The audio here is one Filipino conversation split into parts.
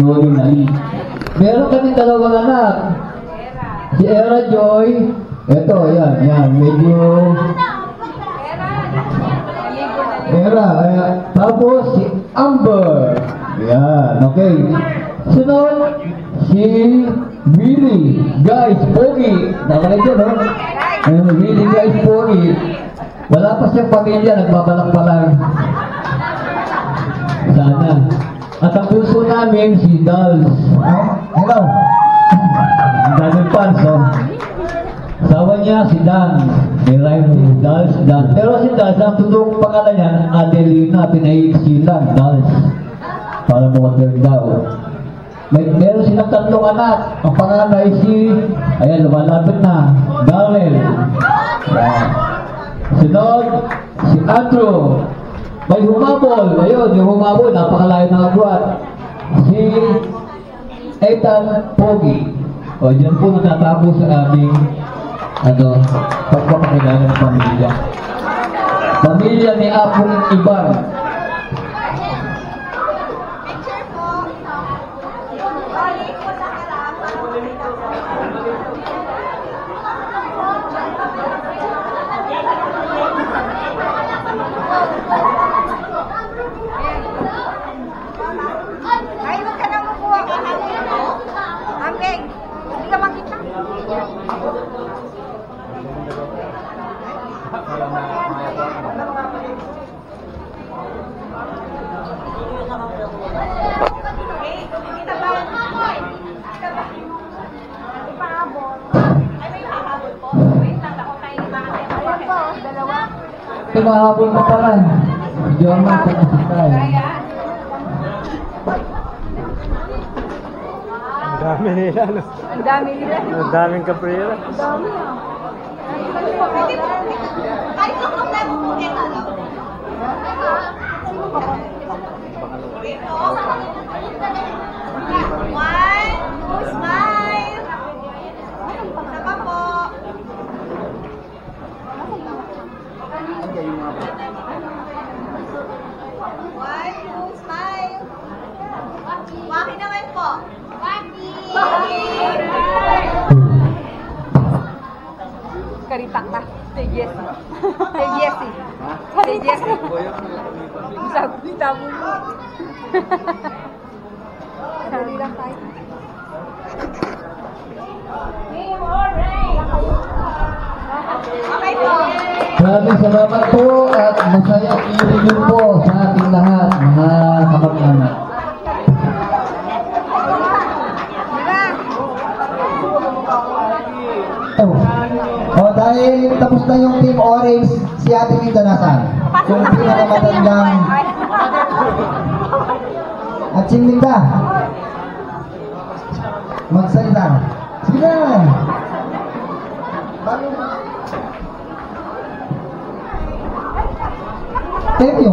Glory Nali. Meron kami dalawang anak. Si Era Joy. Ito, yan. Medyo... Era. Tapos si Amber. Yan, okay. Sunod, si Willie. Guys, Pogi. Nakalagay dyan, no? Willie, guys, Pogi. Wala pa siyang pamilya, nagbabalak pa lang. Sana. At ang puso namin, si Dals. Hello. Daniel Panso. Sawa niya, si Dan. May rhyme, Dals, Dan. Pero si Dals, ang totoong pangalan niya, Adelina, pinahiksi lang, Dals. Para mawagdag daw. Meron silang tatlong anak. Ang pangalan ay si, ayan, lumalapit na, Darrell. Sunod, si Andrew. May humabol. Ayun, yung humabol, napakalayo ng agwat. Si Ethan Pogi. O, dyan po natatapos sa aming pagpapakilala ng pamilya. Pamilya ni Apong Iban. Mahabol ka pala. Hindi ako magpapasakay. Ang dami nila. Ang dami nila. Ang daming kaprera. Ang dami ah. Ay, tukong na mo. Ito lang. One, smile. Saka po. One, two, smile. Waki naman po. Waki! Karitak na. Say yes. Say yes. Say yes. Sabi mo. Dali lang tayo. Okay po. Maraming salamat po at masayang i-review po sa ating lahat, mga kamag-anak. Dahil tapos na yung Team Orange, si Ate Minda nasan? Yung pinakamatandang at si Minda magsalita. Sige na. Thank you.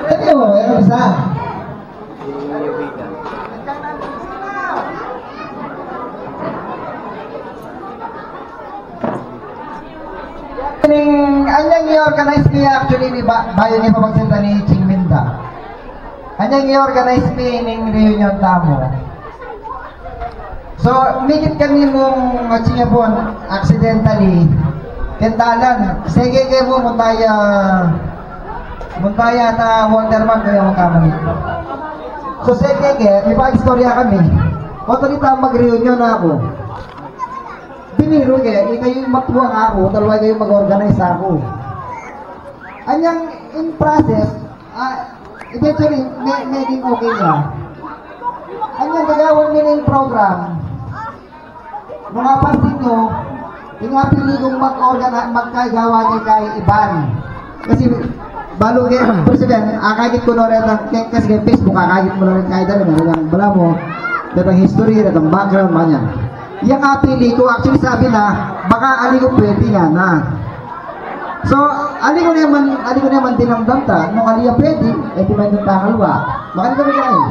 Thank you. Meron isa. Anyang i-organize niya actually ni bayo ni pamagsalita ni Ching Minda. Anyang i-organize niya ng reunion tamo. So, mikit kami mong Chingapon accidentally kentalan. Sige kayo mo muntaya na Wonderman kaya mo kami. So, sige kayo, ipa-istorya kami. Kung talita mag-reunion na ako. Biniro kayo, kayo yung matuwang ako, dalawa kayo mag-organize ako. Anyang in process, eventually, making okay niya. Anyang gagawin nila yung program, mga pansin nyo, yung mga piligong magkagawa niya kay Iban. Kasi, balo kayo, persigan, akagit ko na rin, kasi kay Facebook, akagit mo na rin kayo dali, bala mo, datang history, datang background, mga yung apili ko, actually sabi na, baka ali ko pwede nga na. So, ali ko naman dinamdam ta, nung ali ya pwede, di man yung takalwa. Baka di kami kayo.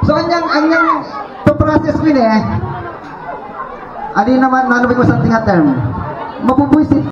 So, anyang to process ko ali naman, ano ba yung masang tinga term? Mapubuisit